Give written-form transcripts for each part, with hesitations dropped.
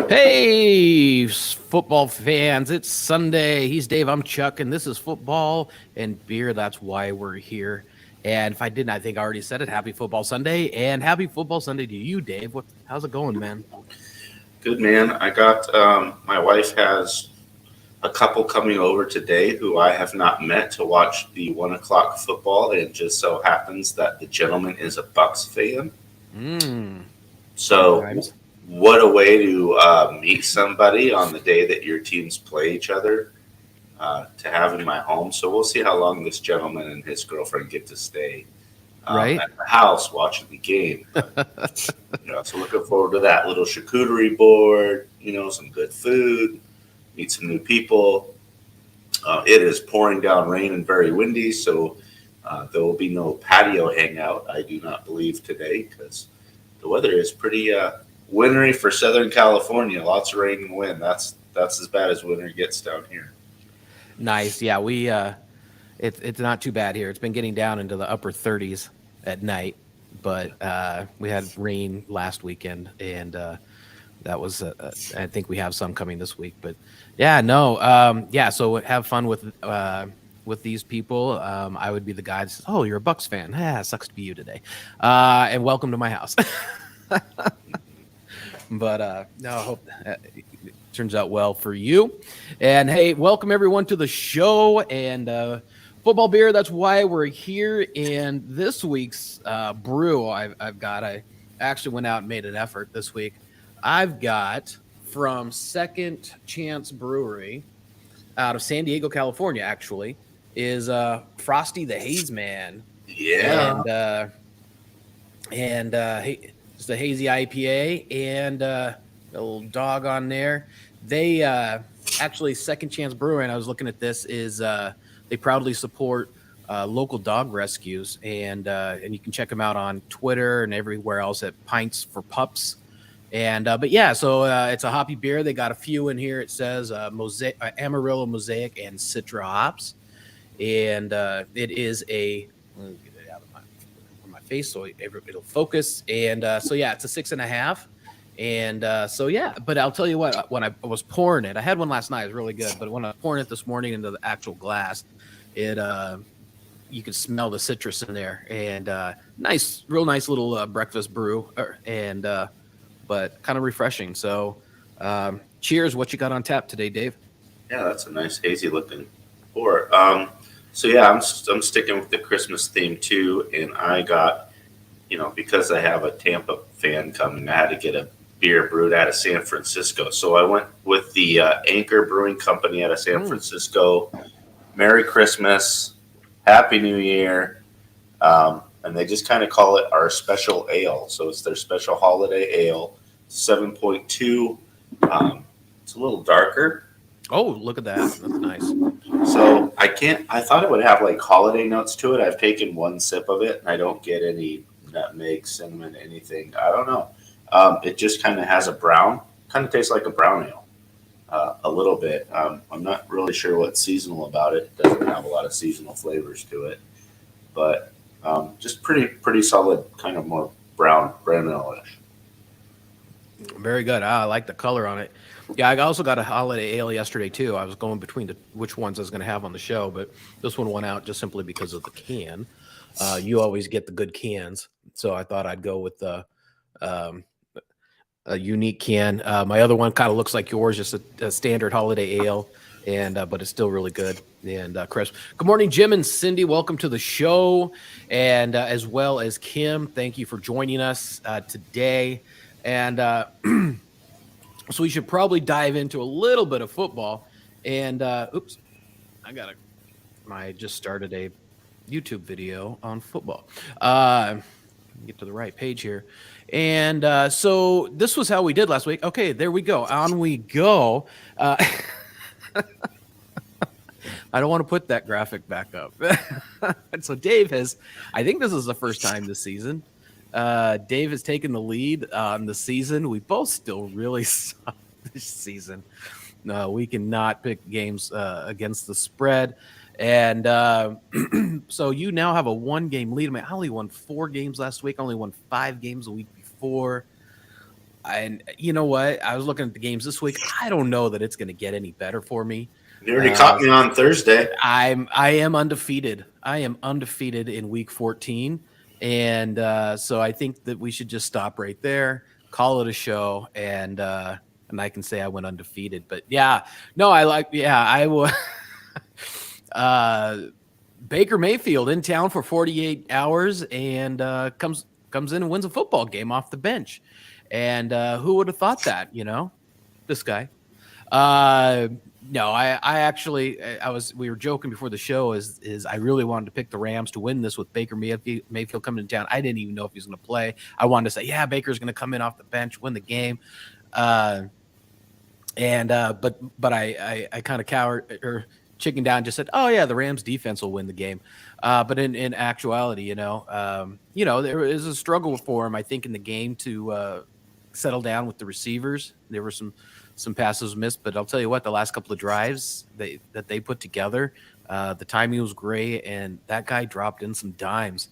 Hey, football fans, it's Sunday. He's Dave, I'm Chuck, and this is football and beer. That's why we're here. And if I didn't, I think I already said it. Happy Football Sunday, and happy Football Sunday to you, Dave. How's it going, man? Good man. I got my wife has a couple coming over today who I have not met to watch the 1 o'clock football. It just so happens that the gentleman is a Bucks fan. Mm, good So, times. what a way to meet somebody on the day that your teams play each other to have in my home. So we'll see how long this gentleman and his girlfriend get to stay Right? at the house watching the game. So looking forward to that little charcuterie board. Some good food, meet some new people. It is pouring down rain and very windy, so there will be no patio hangout. I do not believe today because the weather is pretty wintry for Southern California. Lots of rain and wind. That's as bad as winter gets down here. Nice. Yeah, it's not too bad here. It's been getting down into the upper 30s at night, but we had rain last weekend, and that was I think we have some coming this week. But yeah, no, yeah. So have fun with these people. I would be the guy that says, "Oh, you're a Bucks fan. Yeah, sucks to be you today." And welcome to my house. But no, I hope it turns out well for you. And hey, welcome everyone to the show and football beer. That's why we're here. And this week's brew I've got, I actually went out and made an effort this week. I've got from Second Chance Brewery out of San Diego, California, actually, is Frosty the Haze Man. Yeah. And hey, it's the hazy IPA and a little dog on there. They actually Second Chance Brewing. I was looking at this is they proudly support local dog rescues and you can check them out on Twitter and everywhere else at Pints for Pups. And but yeah, so it's a hoppy beer. They got a few in here. It says mosaic, Amarillo Mosaic and Citra hops, and it is a. Let me get it out of my face so it'll focus. And so yeah, it's a 6.5. And so yeah, but I'll tell you what. When I was pouring it, I had one last night. It was really good. But when I was pouring it this morning into the actual glass, it you could smell the citrus in there. And real nice little breakfast brew. And but kind of refreshing. So, cheers! What you got on tap today, Dave? Yeah, that's a nice hazy looking pour. So yeah, I'm sticking with the Christmas theme too, and I got because I have a Tampa fan coming, I had to get a beer brewed out of San Francisco. So I went with the Anchor Brewing Company out of San Francisco. Merry Christmas, Happy New Year, and they just kind of call it our special ale. So it's their special holiday ale, 7.2. It's a little darker. Oh, look at that! That's nice. So I thought it would have like holiday notes to it. I've taken one sip of it and I don't get any nutmeg, cinnamon, anything. I don't know. It just kind of has kind of tastes like a brown ale a little bit. I'm not really sure what's seasonal about it. It doesn't have a lot of seasonal flavors to it, but just pretty solid, kind of more brown ale-ish. Very good. I like the color on it. Yeah, I also got a holiday ale yesterday too. I was going between which ones I was going to have on the show, but this one went out just simply because of the can. You always get the good cans, so I thought I'd go with um, a unique can. My other one kind of looks like yours, just a standard holiday ale, and but it's still really good and crisp. Good morning, Jim and Cindy. Welcome to the show, and as well as Kim. Thank you for joining us today. And so we should probably dive into a little bit of football. And oops, I just started a YouTube video on football. Get to the right page here. And so this was how we did last week. Okay, there we go. On we go. I don't want to put that graphic back up. And so I think this is the first time this season. Dave has taken the lead on the season. We both still really suck this season. No, we cannot pick games against the spread. And so you now have a 1-game lead. I mean, I only won 4 games last week. I only won 5 games a week before. And you know what? I was looking at the games this week. I don't know that it's going to get any better for me. You already caught me on Thursday. I am undefeated. I am undefeated in week 14. And so I think that we should just stop right there, call it a show, and I can say I went undefeated. But yeah, no, I will. Baker Mayfield in town for 48 hours and comes in and wins a football game off the bench. And who would have thought that, this guy? No, I actually, we were joking before the show is I really wanted to pick the Rams to win this with Baker Mayfield coming to town. I didn't even know if he was going to play. I wanted to say, yeah, Baker's going to come in off the bench, win the game. But I kind of cowered or chicken down, just said, oh yeah, the Rams defense will win the game. But in actuality, there is a struggle for him, I think, in the game to settle down with the receivers. There were some passes missed, but I'll tell you what, the last couple of drives that they put together, the timing was great, and that guy dropped in some dimes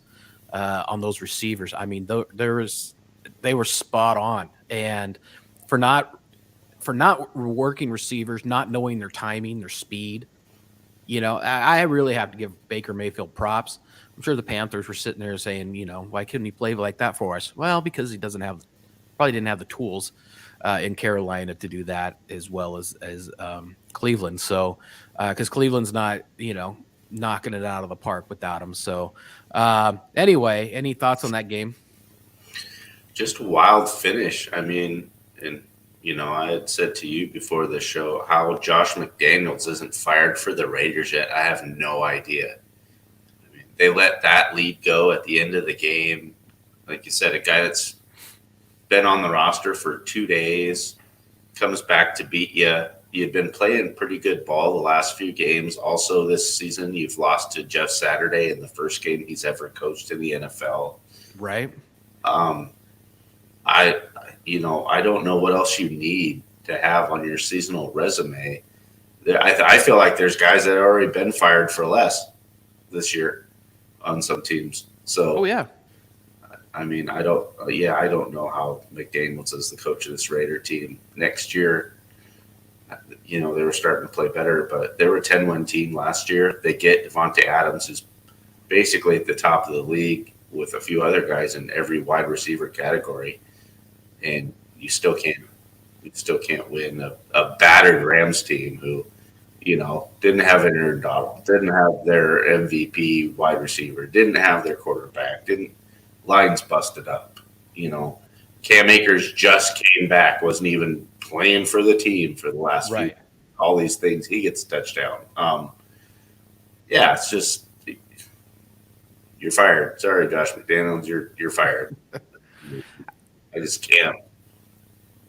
on those receivers. I mean, they were spot on, and for not working receivers, not knowing their timing, their speed, I really have to give Baker Mayfield props. I'm sure the Panthers were sitting there saying, why couldn't he play like that for us? Well, because he probably didn't have the tools in Carolina to do that as well as Cleveland. So, because Cleveland's not, knocking it out of the park without him. So, anyway, any thoughts on that game? Just a wild finish. I mean, and I had said to you before the show how Josh McDaniels isn't fired for the Raiders yet. I have no idea. I mean, they let that lead go at the end of the game. Like you said, a guy that's been on the roster for 2 days comes back to beat you. You'd been playing pretty good ball the last few games. Also this season, you've lost to Jeff Saturday in the first game he's ever coached in the NFL. Right. I don't know what else you need to have on your seasonal resume. I feel like there's guys that have already been fired for less this year on some teams. So, oh yeah. I mean, I don't know how McDaniels is the coach of this Raider team next year. They were starting to play better, but they were a 10-win team last year. They get Devontae Adams, who's basically at the top of the league with a few other guys in every wide receiver category. And you still can't win a battered Rams team who, didn't have Aaron Donald, didn't have their MVP wide receiver, didn't have their quarterback, lines busted up. Cam Akers just came back, wasn't even playing for the team for the last few. All these things, he gets a touchdown. It's just you're fired. Sorry, Josh McDaniels, you're fired. I just can't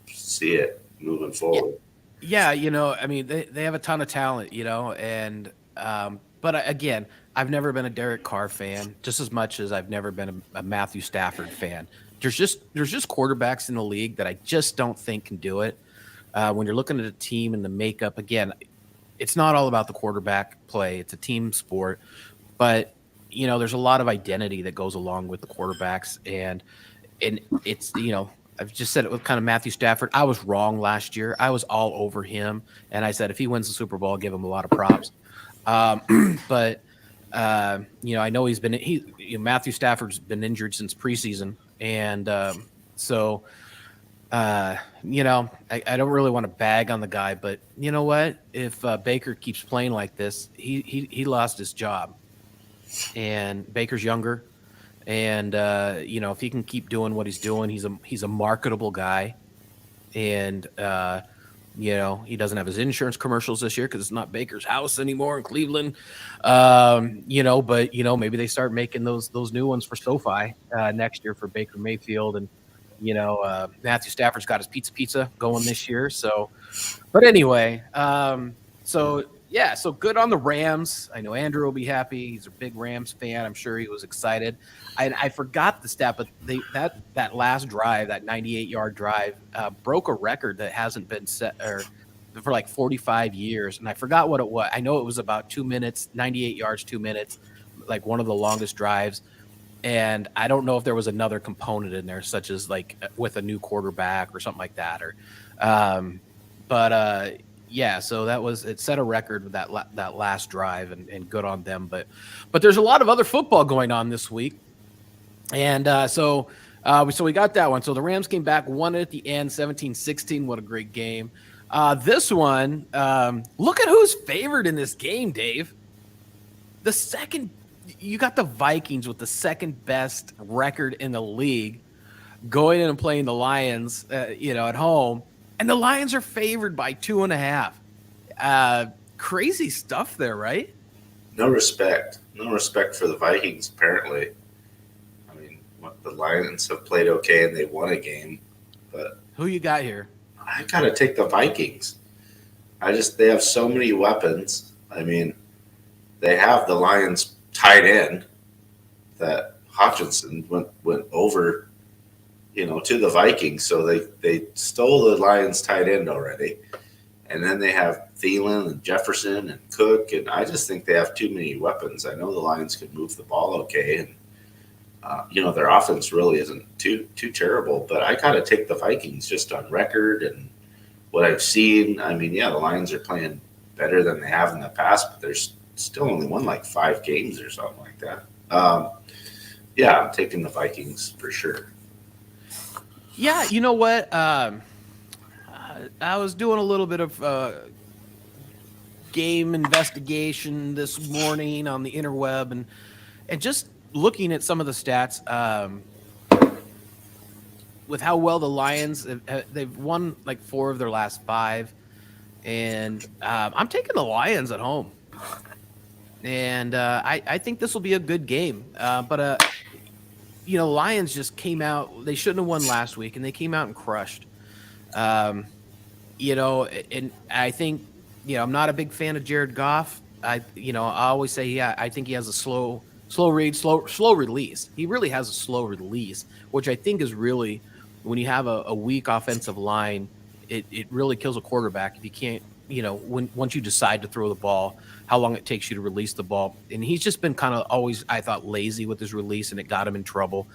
see it moving forward. Yeah, I mean, they have a ton of talent, and but again, I've never been a Derek Carr fan, just as much as I've never been a Matthew Stafford fan. There's just quarterbacks in the league that I just don't think can do it. When you're looking at a team and the makeup, again, it's not all about the quarterback play. It's a team sport, but there's a lot of identity that goes along with the quarterbacks, and it's I've just said it with kind of Matthew Stafford. I was wrong last year. I was all over him, and I said if he wins the Super Bowl, I'll give him a lot of props. But I know Matthew Stafford's been injured since preseason, and so I don't really want to bag on the guy, but you know what? If Baker keeps playing like this, he lost his job, and Baker's younger. And if he can keep doing what he's doing, he's a marketable guy, and he doesn't have his insurance commercials this year because it's not Baker's house anymore in Cleveland. But maybe they start making those new ones for SoFi next year for Baker Mayfield, and Matthew Stafford's got his pizza going this year. So, but anyway, so good on the Rams. I know Andrew will be happy. He's a big Rams fan. I'm sure he was excited. I forgot the stat, but that last drive, that 98-yard drive, broke a record that hasn't been set for like 45 years. And I forgot what it was. I know it was about 2 minutes, 98 yards, 2 minutes, like one of the longest drives. And I don't know if there was another component in there, such as like with a new quarterback or something like that, or, but yeah. So it set a record with that last drive, and good on them. But there's a lot of other football going on this week, and so we got that one. So the Rams came back, won it at the end, 17-16. What a great game. This one, look at who's favored in this game, Dave. You got the Vikings with the second best record in the league going in and playing the Lions, at home. And the Lions are favored by 2.5. Crazy stuff there, right? No respect for the Vikings. Apparently, I mean, the Lions have played okay and they won a game, but Who you got here? I gotta take the Vikings. They have so many weapons. I mean, they have the Lions tight end that Hutchinson went over, to the Vikings. So they stole the Lions tight end already. And then they have Thielen and Jefferson and Cook. And I just think they have too many weapons. I know the Lions can move the ball okay. And, their offense really isn't too terrible. But I got to take the Vikings just on record and what I've seen. I mean, yeah, the Lions are playing better than they have in the past, but there's still only won like 5 games or something like that. Yeah, I'm taking the Vikings for sure. Yeah, you know what? I was doing a little bit of game investigation this morning on the interweb, and just looking at some of the stats with how well the Lions they've won like 4 of their last 5, and I'm taking the Lions at home, and I think this will be a good game. But Lions just came out. They shouldn't have won last week, and they came out and crushed. And I think, I'm not a big fan of Jared Goff. I always say, yeah, I think he has a slow release. He really has a slow release, which I think is really, when you have a weak offensive line, it really kills a quarterback if you can't, once you decide to throw the ball, how long it takes you to release the ball. And he's just been kind of always, I thought, lazy with his release, and it got him in trouble.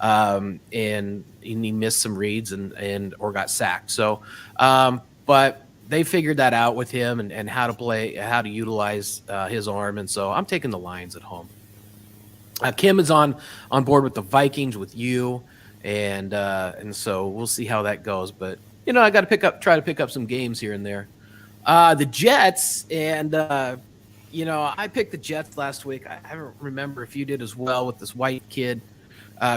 And he missed some reads or got sacked. So, but they figured that out with him and how to utilize his arm. And so I'm taking the Lions at home. Kim is on board with the Vikings with you. And so we'll see how that goes. But, I got to try to pick up some games here and there. The Jets, and I picked the Jets last week. I don't remember if you did as well, with this white kid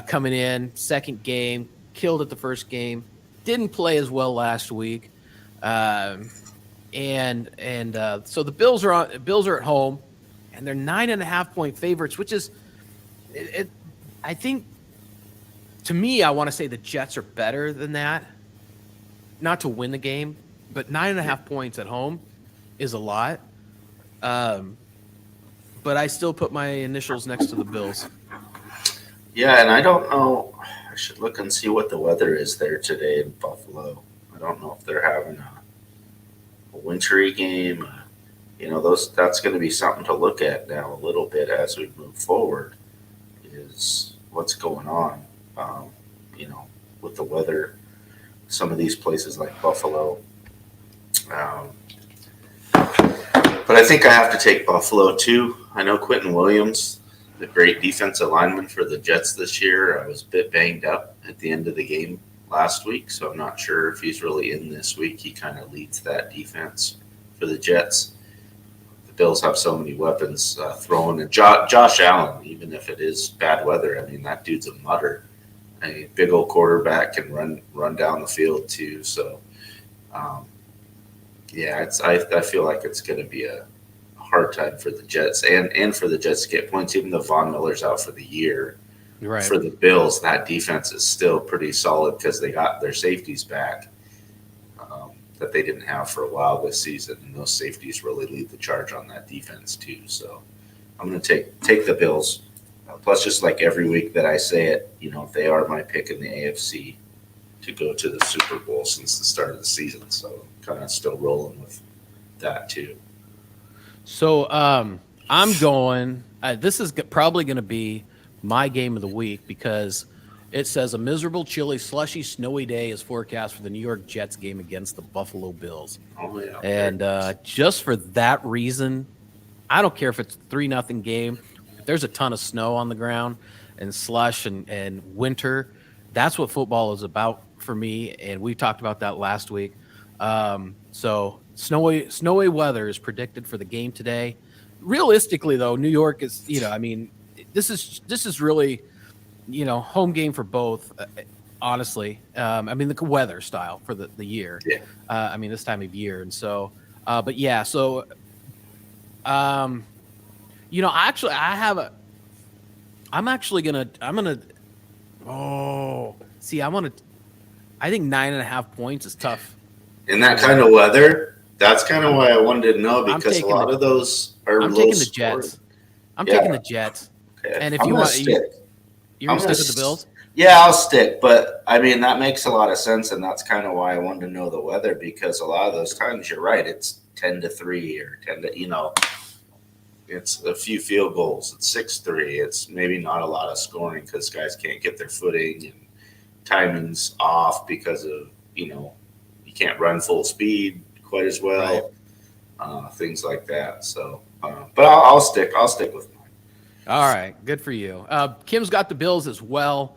coming in, second game, killed it the first game, didn't play as well last week, and so the Bills are at home, and they're 9.5-point favorites, which is, I think, to me, I want to say the Jets are better than that, not to win the game. But 9.5 points at home is a lot. But I still put my initials next to the Bills. Yeah, and I don't know. I should look and see what the weather is there today in Buffalo. I don't know if they're having a wintry game. That's going to be something to look at now a little bit as we move forward, is what's going on, with the weather. Some of these places like Buffalo. But I think I have to take Buffalo too. I know Quentin Williams, the great defensive lineman for the Jets this year, I was a bit banged up at the end of the game last week, so I'm not sure if he's really in this week. He kind of leads that defense for the Jets. The Bills have so many weapons thrown, and Josh Allen, even if it is bad weather, I mean, that dude's a mutter. A big old quarterback can run down the field too. So, yeah, I feel like it's going to be a hard time for the Jets and for the Jets to get points, even though Von Miller's out for the year. Right. For the Bills, that defense is still pretty solid because they got their safeties back that they didn't have for a while this season, and those safeties really lead the charge on that defense too. So I'm going to take the Bills. Plus, just like every week that I say it, they are my pick in the AFC to go to the Super Bowl since the start of the season. So kind of still rolling with that too. So I'm going. This is probably going to be my game of the week because it says a miserable, chilly, slushy, snowy day is forecast for the New York Jets game against the Buffalo Bills. Oh yeah. And just for that reason, I don't care if it's 3-0 game. If there's a ton of snow on the ground and slush and winter, that's what football is about for me. And we talked about that last week. So snowy weather is predicted for the game today. Realistically, though, New York is, I mean, this is really, home game for both. Honestly, I mean the weather style for the year. Yeah. I mean this time of year, and so, but yeah, so, actually, I'm gonna. Oh, see, I think 9.5 points is tough. In that kind of weather, that's kind of why I wanted to know because a lot of those are I'm low taking the scoring. Jets. I'm taking the Jets. Okay. And if I'm you gonna want, stick. you're gonna stick with the Bills. Yeah, I'll stick. But I mean, that makes a lot of sense, and that's kind of why I wanted to know the weather because a lot of those times, you're right. It's 10-3 or 10 to it's a few field goals. It's 6-3. It's maybe not a lot of scoring because guys can't get their footing and timing's off because of you can't run full speed quite as well. Right. Things like that. So, but I'll stick. I'll stick with mine. All right, good for you. Kim's got the Bills as well.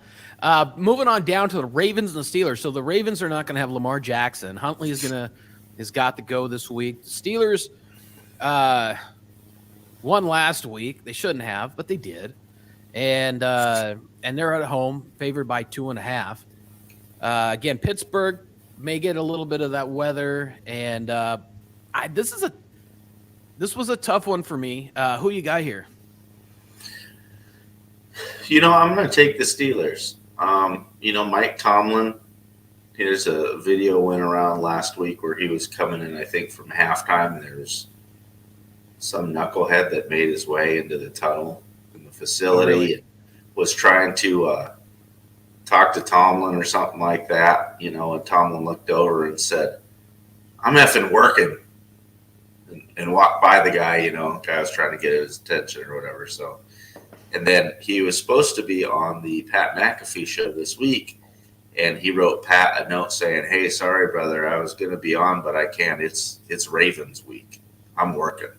Moving on down to the Ravens and the Steelers. So the Ravens are not going to have Lamar Jackson. Huntley has got to go this week. The Steelers won last week. They shouldn't have, but they did. And they're at home, favored by 2.5. Again, Pittsburgh may get a little bit of that weather, and this was a tough one for me. Who you got here? I'm going to take the Steelers. Mike Tomlin. There's a video went around last week where he was coming in, I think, from halftime. There's some knucklehead that made his way into the tunnel in the facility. Oh, really? And was trying to talk to Tomlin or something like that, and Tomlin looked over and said, "I'm effing working," and walked by the guy, guy was trying to get his attention or whatever. So, and then he was supposed to be on the Pat McAfee show this week, and he wrote Pat a note saying, "Hey, sorry, brother, I was going to be on, but I can't. It's Ravens week. I'm working."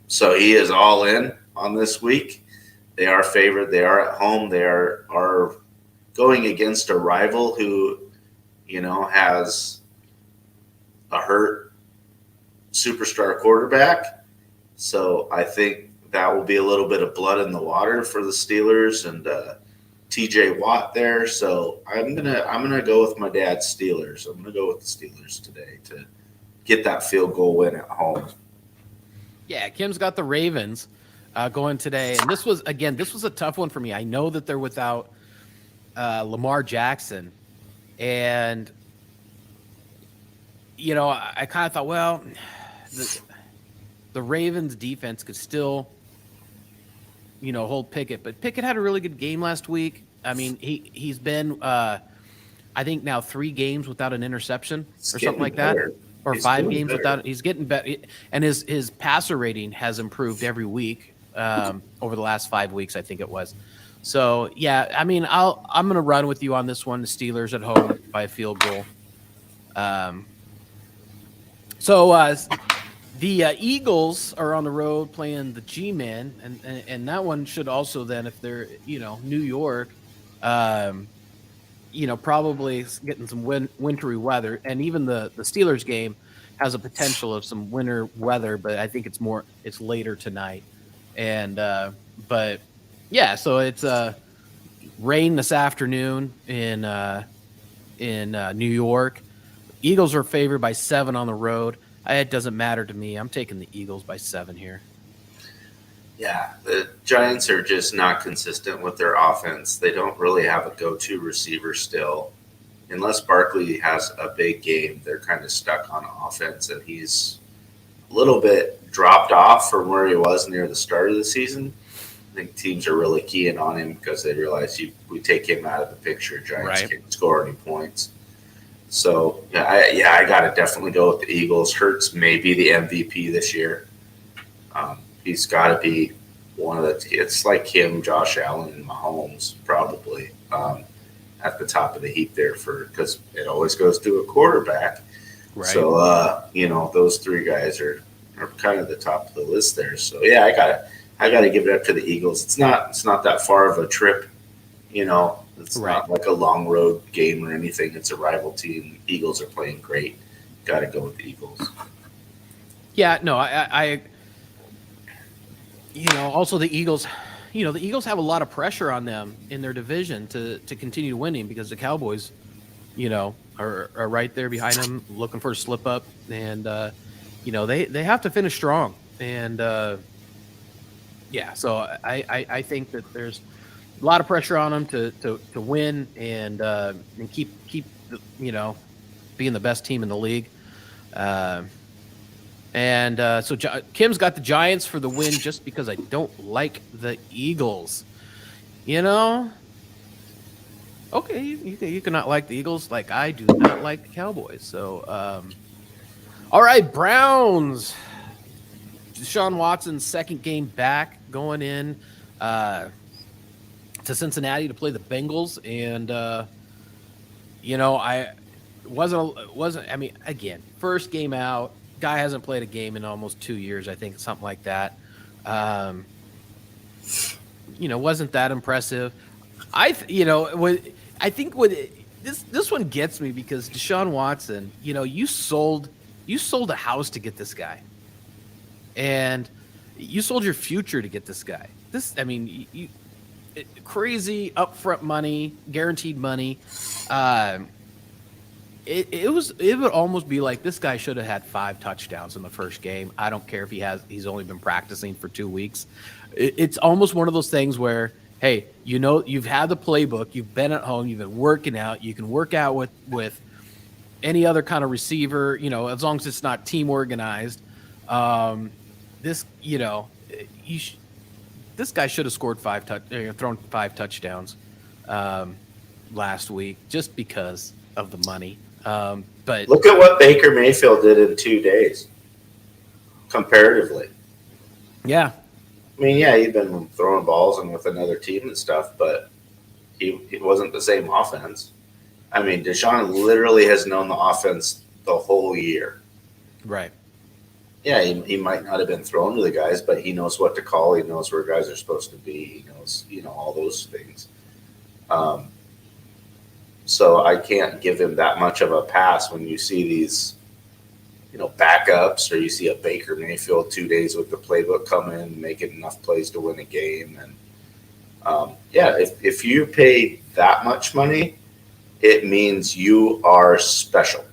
So he is all in on this week. They are favored. They are at home. They are going against a rival who, has a hurt superstar quarterback. So I think that will be a little bit of blood in the water for the Steelers and TJ Watt there. So I'm gonna go with my dad's Steelers. I'm gonna go with the Steelers today to get that field goal win at home. Yeah, Kim's got the Ravens going today, and this was a tough one for me. I know that they're without Lamar Jackson, and I kind of thought, well, the Ravens defense could still, hold Pickett, but Pickett had a really good game last week. I mean, he's been, I think now 3 games without an interception or something like that. Or he's 5 games better. Without. He's getting better, and his passer rating has improved every week over the last 5 weeks, I think it was. So yeah, I mean, I'm going to run with you on this one. The Steelers at home by a field goal. The Eagles are on the road playing the G-Men, and that one should also then, if they're New York, probably getting some wintry weather, and even the Steelers game has a potential of some winter weather, but I think it's later tonight. And but yeah, so it's rain this afternoon in New York. Eagles are favored by 7 on the road. It doesn't matter to me. I'm taking the Eagles by 7 here. Yeah, the Giants are just not consistent with their offense. They don't really have a go-to receiver still. Unless Barkley has a big game, they're kind of stuck on offense, and he's a little bit dropped off from where he was near the start of the season. I think teams are really keying on him because they realize we take him out of the picture, Giants can't score any points. So, I got to definitely go with the Eagles. Hurts may be the MVP this year. He's got to be one of it's like him, Josh Allen, and Mahomes probably at the top of the heap there because it always goes to a quarterback. Right. So those three guys are kind of the top of the list there. So yeah, I gotta give it up to the Eagles. It's not that far of a trip. It's Right. not like a long road game or anything. It's a rival team. Eagles are playing great. Got to go with the Eagles. Yeah, no, also the Eagles, the Eagles have a lot of pressure on them in their division to continue winning because the Cowboys, are right there behind them looking for a slip up. And, they have to finish strong. And, yeah, so I think that there's a lot of pressure on them to win and keep, being the best team in the league. So Kim's got the Giants for the win just because I don't like the Eagles. Okay, you cannot like the Eagles like I do not like the Cowboys. So, all right, Browns. Deshaun Watson's second game back going in to Cincinnati to play the Bengals. And, I wasn't, I mean, again, first game out. Guy hasn't played a game in almost 2 years, I think, something like that. Wasn't that impressive. I think this one gets me because Deshaun Watson, you sold a house to get this guy, and you sold your future to get this guy. Crazy upfront money, guaranteed money. It would almost be like this guy should have had 5 touchdowns in the first game. I don't care if he's only been practicing for 2 weeks. It's almost one of those things where, hey, you've had the playbook, you've been at home, you've been working out, you can work out with any other kind of receiver, as long as it's not team organized. This guy should have scored thrown 5 touchdowns last week just because of the money. But look at what Baker Mayfield did in 2 days, comparatively. Yeah. I mean, yeah, he'd been throwing balls and with another team and stuff, but it wasn't the same offense. I mean, Deshaun literally has known the offense the whole year. Right. Yeah, he might not have been thrown to the guys, but he knows what to call. He knows where guys are supposed to be. He knows, all those things. So I can't give him that much of a pass when you see these, backups, or you see a Baker Mayfield 2 days with the playbook come in, making enough plays to win a game. And if you pay that much money, it means you are special.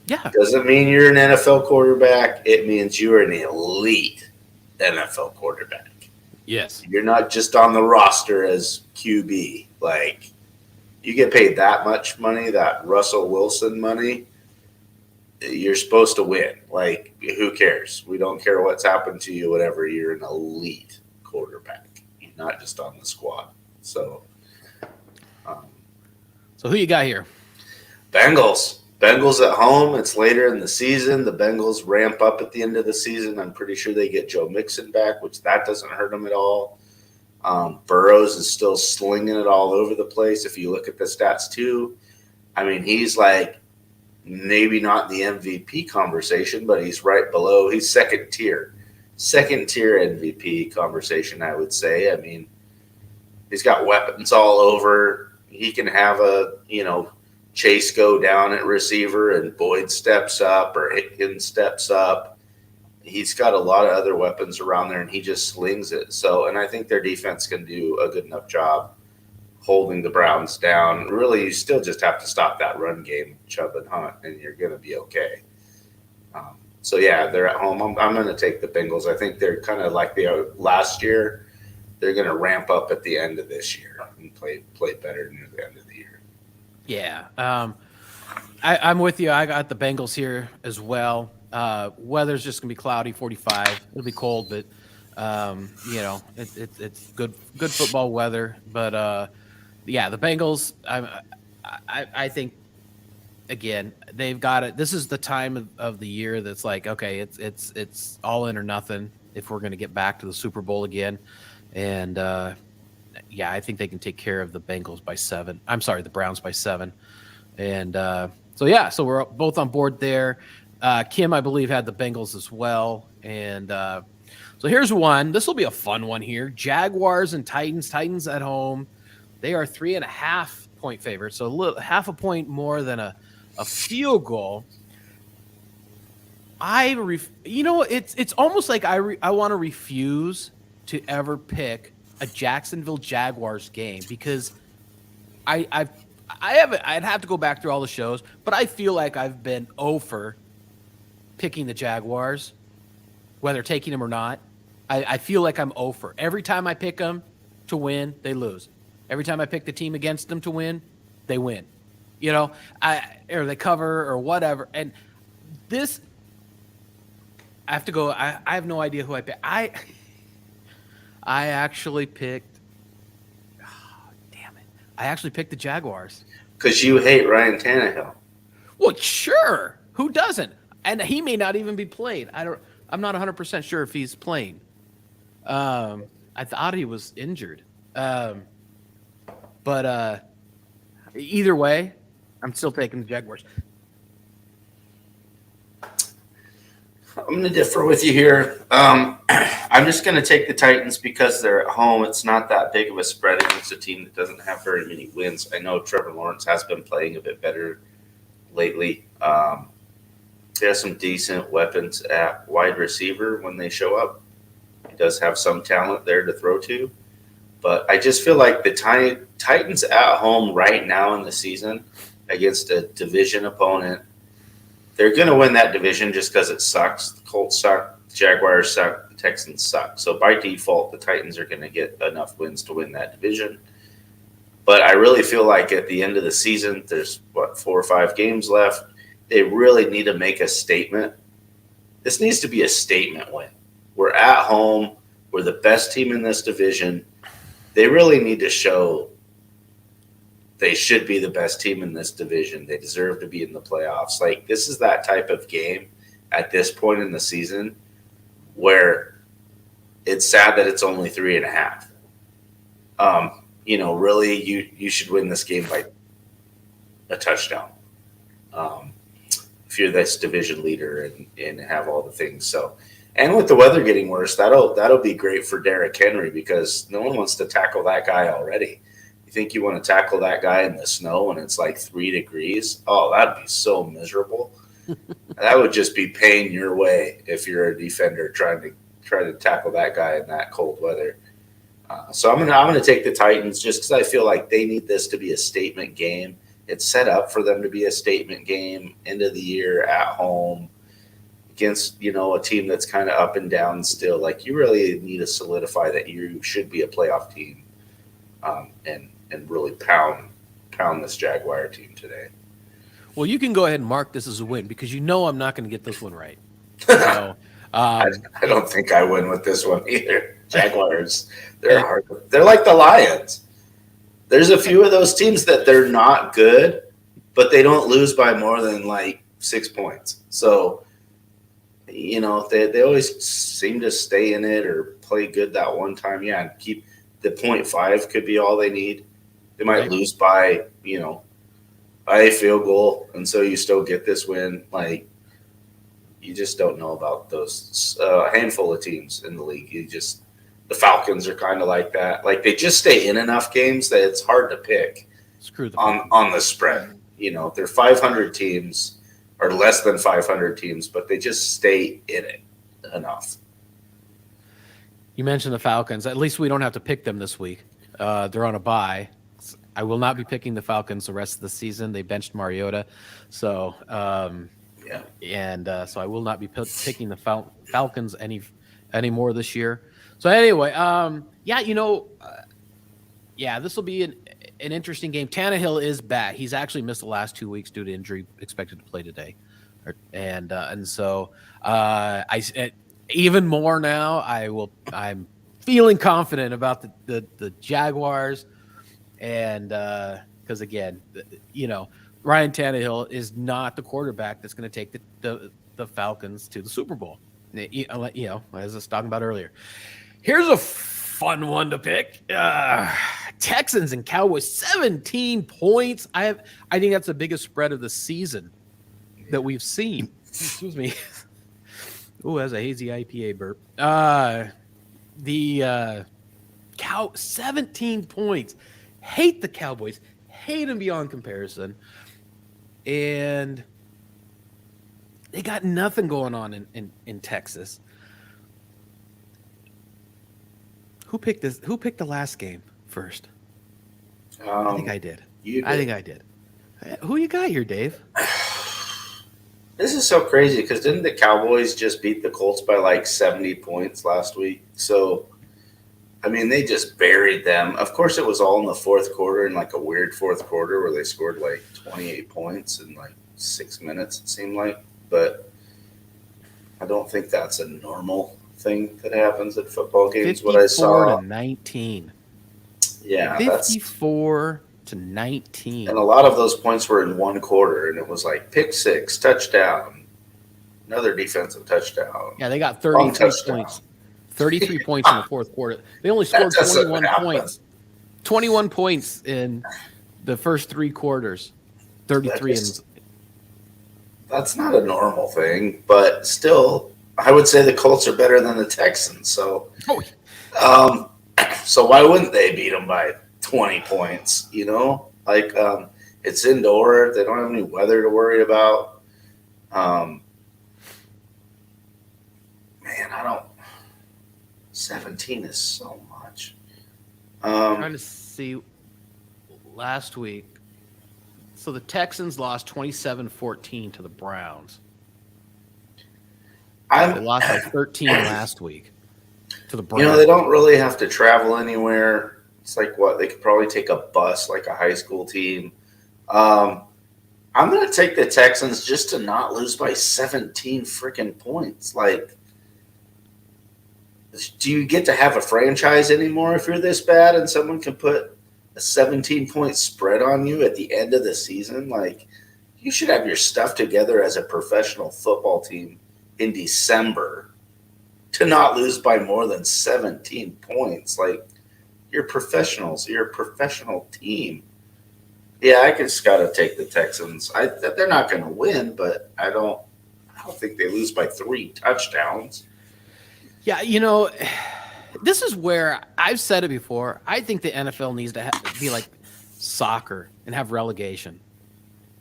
Yeah. Doesn't mean you're an NFL quarterback. It means you're an elite NFL quarterback. Yes. You're not just on the roster as QB. Like, you get paid that much money, that Russell Wilson money, you're supposed to win. Like, who cares? We don't care what's happened to you, whatever. You're an elite quarterback. You're not just on the squad. So who you got here? Bengals. Bengals at home. It's later in the season. The Bengals ramp up at the end of the season. I'm pretty sure they get Joe Mixon back, which that doesn't hurt them at all. Burrows is still slinging it all over the place. If you look at the stats too, I mean, he's like maybe not in the MVP conversation, but he's right below. He's second tier MVP conversation, I would say. I mean, he's got weapons all over. He can have a, Chase go down at receiver and Boyd steps up or Higgins steps up. He's got a lot of other weapons around there, and he just slings it. So, and I think their defense can do a good enough job holding the Browns down. Really, you still just have to stop that run game, Chubb and Hunt, and you're going to be okay. So, yeah, they're at home. I'm going to take the Bengals. I think they're kind of like they are last year. They're going to ramp up at the end of this year and play better near the end of the year. Yeah. I'm with you. I got the Bengals here as well. Weather's just gonna be cloudy, 45. It'll be cold, but it's good football weather. But the Bengals. I think again they've got it. This is the time of the year that's like, okay, it's all in or nothing. if we're going to get back to the Super Bowl again. And yeah, I think they can take care of the Bengals by 7. I'm sorry, the Browns by 7. And so yeah, so we're both on board there. Kim, I believe, had the Bengals as well. And so here's one. This will be a fun one here. Jaguars and Titans. Titans at home. They are 3.5-point favorites, so half a point more than a field goal. It's almost like I want to refuse to ever pick a Jacksonville Jaguars game because I'd have to go back through all the shows, but I feel like I've been over picking the Jaguars, whether taking them or not. I feel like I'm over. Every time I pick them to win, they lose. Every time I pick the team against them to win, they win. Or they cover or whatever. And this, I have to go. I have no idea who I picked. I actually picked. Oh, damn it! I actually picked the Jaguars. Because you hate Ryan Tannehill. Well, sure. Who doesn't? And he may not even be played. I'm not 100% sure if he's playing. I thought he was injured. But either way, I'm still taking the Jaguars. I'm going to differ with you here. I'm just going to take the Titans because they're at home. It's not that big of a spread against a team that doesn't have very many wins. I know Trevor Lawrence has been playing a bit better lately. He has some decent weapons at wide receiver when they show up. He does have some talent there to throw to. But I just feel like the Titans at home right now in the season against a division opponent, they're going to win that division just because it sucks. The Colts suck, the Jaguars suck, the Texans suck. So by default, the Titans are going to get enough wins to win that division. But I really feel like at the end of the season, there's, 4 or 5 games left. They really need to make a statement. This needs to be a statement win. We're at home. We're the best team in this division. They really need to show they should be the best team in this division. They deserve to be in the playoffs. Like, this is that type of game at this point in the season where it's sad that it's only 3.5. Really, you should win this game by a touchdown. If you're this division leader and have all the things. So, and with the weather getting worse, that'll be great for Derrick Henry because no one wants to tackle that guy already. You think you want to tackle that guy in the snow when it's like 3 degrees? Oh, that'd be so miserable. That would just be pain your way if you're a defender trying to tackle that guy in that cold weather. So I'm gonna take the Titans just because I feel like they need this to be a statement game. It's set up for them to be a statement game, end of the year at home against, a team that's kind of up and down still. Like, you really need to solidify that you should be a playoff team, and really pound this Jaguar team today. Well, you can go ahead and mark this as a win because I'm not going to get this one right. So, I don't think I win with this one either. Jaguars, they're hard. They're like the Lions. There's a few of those teams that they're not good, but they don't lose by more than like 6 points. So, they always seem to stay in it or play good that one time. Yeah, and keep the 0.5 could be all they need. They might lose by, by a field goal, and so you still get this win. Like, you just don't know about those handful of teams in the league. The Falcons are kind of like that. Like, they just stay in enough games that it's hard to pick on the spread. They're 500 teams or less than 500 teams, but they just stay in it enough. You mentioned the Falcons. At least we don't have to pick them this week. They're on a bye. I will not be picking the Falcons the rest of the season. They benched Mariota. So, so I will not be picking the Falcons any more this year. So anyway, this will be an interesting game. Tannehill is back. He's actually missed the last 2 weeks due to injury, expected to play today. And so even more now, I'm feeling confident about the Jaguars. And because, again, Ryan Tannehill is not the quarterback that's going to take the Falcons to the Super Bowl. As I was talking about earlier. Here's a fun one to pick. Texans and Cowboys, 17 points. I think that's the biggest spread of the season that we've seen. Excuse me. Oh, that's a hazy IPA burp. The 17 points. Hate the Cowboys. Hate them beyond comparison. And they got nothing going on in Texas. Who picked this? Who picked the last game first? I think I did. You did. I think I did. Who you got here, Dave? This is so crazy because didn't the Cowboys just beat the Colts by like 70 points last week? So, I mean, they just buried them. Of course, it was all in the fourth quarter, in like a weird fourth quarter where they scored like 28 points in like 6 minutes, it seemed like. But I don't think that's a normal thing that happens at football games. What I saw, 54-19. Yeah, 54-19. And a lot of those points were in one quarter, and it was like pick six, touchdown, another defensive touchdown. Yeah, they got 33 points. 33 points in the fourth quarter. They only scored 21 points. 21 points in the first three quarters. 33 That's not a normal thing, but still, I would say the Colts are better than the Texans. So, so why wouldn't they beat them by 20 points? You know, like it's indoor. They don't have any weather to worry about. Man, I don't. 17 is so much. I'm trying to see last week. So the Texans lost 27-14 to the Browns. They lost by 13 last week to the Browns. You know, they don't really have to travel anywhere. It's like what? They could probably take a bus like a high school team. I'm going to take the Texans just to not lose by 17 freaking points. Like, do you get to have a franchise anymore if you're this bad and someone can put a 17-point spread on you at the end of the season? Like, you should have your stuff together as a professional football team in December to not lose by more than 17 points. Like, you're professionals. You're a professional team. Yeah, I just got to take the Texans. They're not going to win, but I don't think they lose by 3 touchdowns. Yeah, you know, this is where I've said it before. I think the NFL needs to be like soccer and have relegation.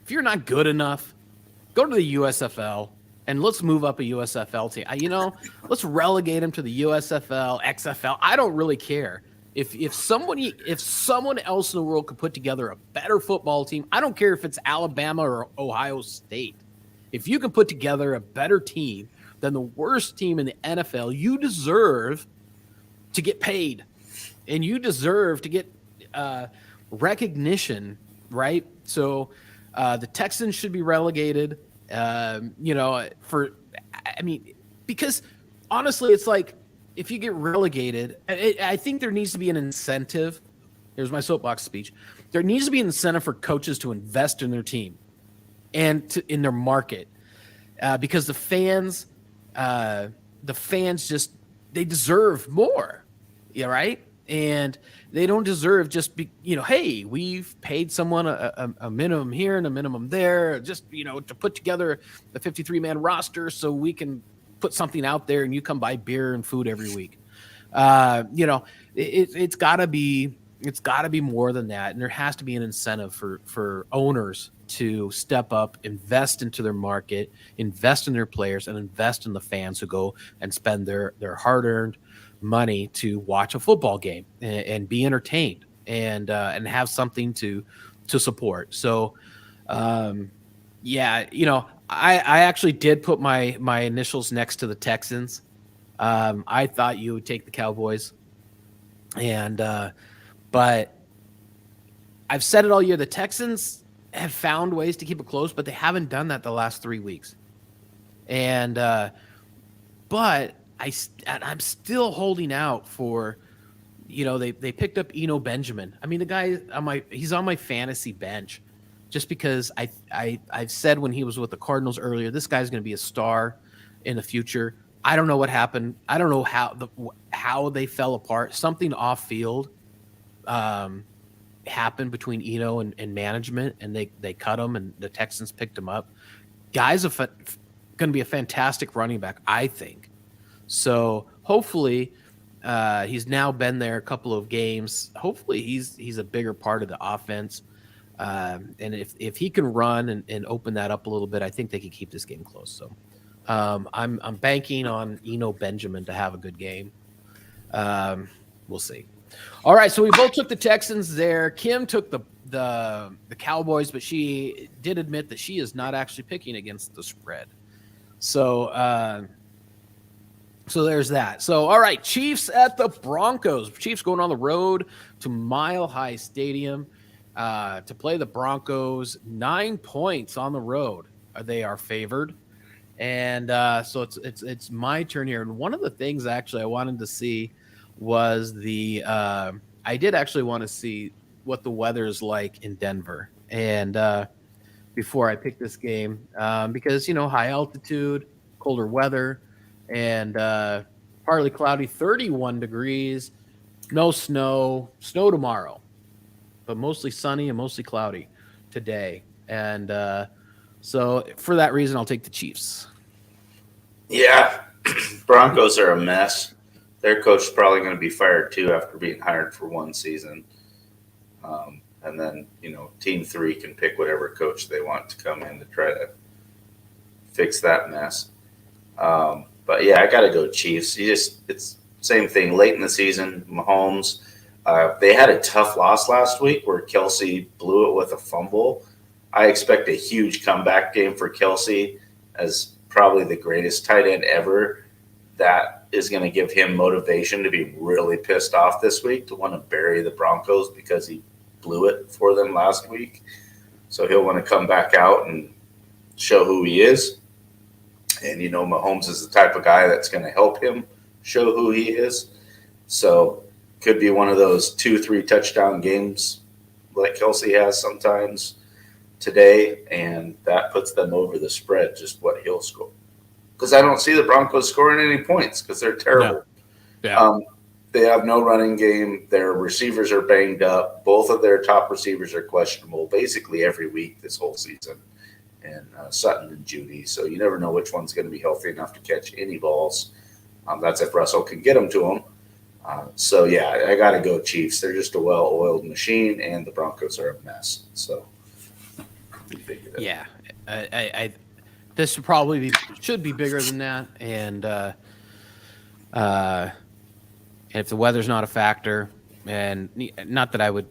If you're not good enough, go to the USFL and let's move up a USFL team. You know, let's relegate them to the USFL, XFL. I don't really care. If someone else in the world could put together a better football team, I don't care if it's Alabama or Ohio State. If you can put together a better team than the worst team in the NFL, you deserve to get paid, and you deserve to get recognition, right? So the Texans should be relegated. Because honestly, it's like if you get relegated, I think there needs to be an incentive. Here's my soapbox speech. There needs to be an incentive for coaches to invest in their team and in their market, because the fans just they deserve more, yeah, right? And they don't deserve just hey, we've paid someone a minimum here and a minimum there, just to put together the 53-man roster so we can put something out there and you come buy beer and food every week. It's got to be more than that, and there has to be an incentive for owners to step up, invest into their market, invest in their players, and invest in the fans who go and spend their hard-earned money to watch a football game and be entertained and have something to support. So, I actually did put my initials next to the Texans. I thought you would take the Cowboys, but I've said it all year. The Texans have found ways to keep it close, but they haven't done that the last 3 weeks. And but I'm still holding out for, they picked up Eno Benjamin. I mean, the guy he's on my fantasy bench, just because I've said when he was with the Cardinals earlier, this guy's going to be a star in the future. I don't know what happened. I don't know how they fell apart. Something off field happened between Eno and management, and they cut him, and the Texans picked him up. Guy's going to be a fantastic running back, I think. So hopefully, he's now been there a couple of games. Hopefully, he's a bigger part of the offense. And if he can run and open that up a little bit, I think they can keep this game close. So I'm banking on Eno Benjamin to have a good game. We'll see. All right, so we both took the Texans there. Kim took the Cowboys, but she did admit that she is not actually picking against the spread. So so there's that. So all right, Chiefs at the Broncos. Chiefs going on the road to Mile High Stadium to play the Broncos. 9 points on the road. They are favored. And so it's my turn here. And one of the things actually I wanted to see was I did actually want to see what the weather is like in Denver. And before I picked this game, because, high altitude, colder weather, and partly cloudy, 31 degrees, no snow tomorrow, but mostly sunny and mostly cloudy today. And so for that reason, I'll take the Chiefs. Yeah, Broncos are a mess. Their coach is probably going to be fired too after being hired for one season. And then, Team 3 can pick whatever coach they want to come in to try to fix that mess. But yeah, I got to go Chiefs. It's same thing. Late in the season, Mahomes. They had a tough loss last week where Kelsey blew it with a fumble. I expect a huge comeback game for Kelsey as probably the greatest tight end ever. That is going to give him motivation to be really pissed off this week, to want to bury the Broncos because he blew it for them last week. So he'll want to come back out and show who he is. And, Mahomes is the type of guy that's going to help him show who he is. So could be one of those 2-3 touchdown games like Kelsey has sometimes today, and that puts them over the spread, just what he'll score. Because I don't see the Broncos scoring any points because they're terrible. No. Yeah. They have no running game. Their receivers are banged up. Both of their top receivers are questionable basically every week this whole season. And Sutton and Judy. So you never know which one's going to be healthy enough to catch any balls. That's if Russell can get them to them. So, yeah, I got to go Chiefs. They're just a well-oiled machine, and the Broncos are a mess. So, yeah, I this should be bigger than that. And if the weather's not a factor, and not that I would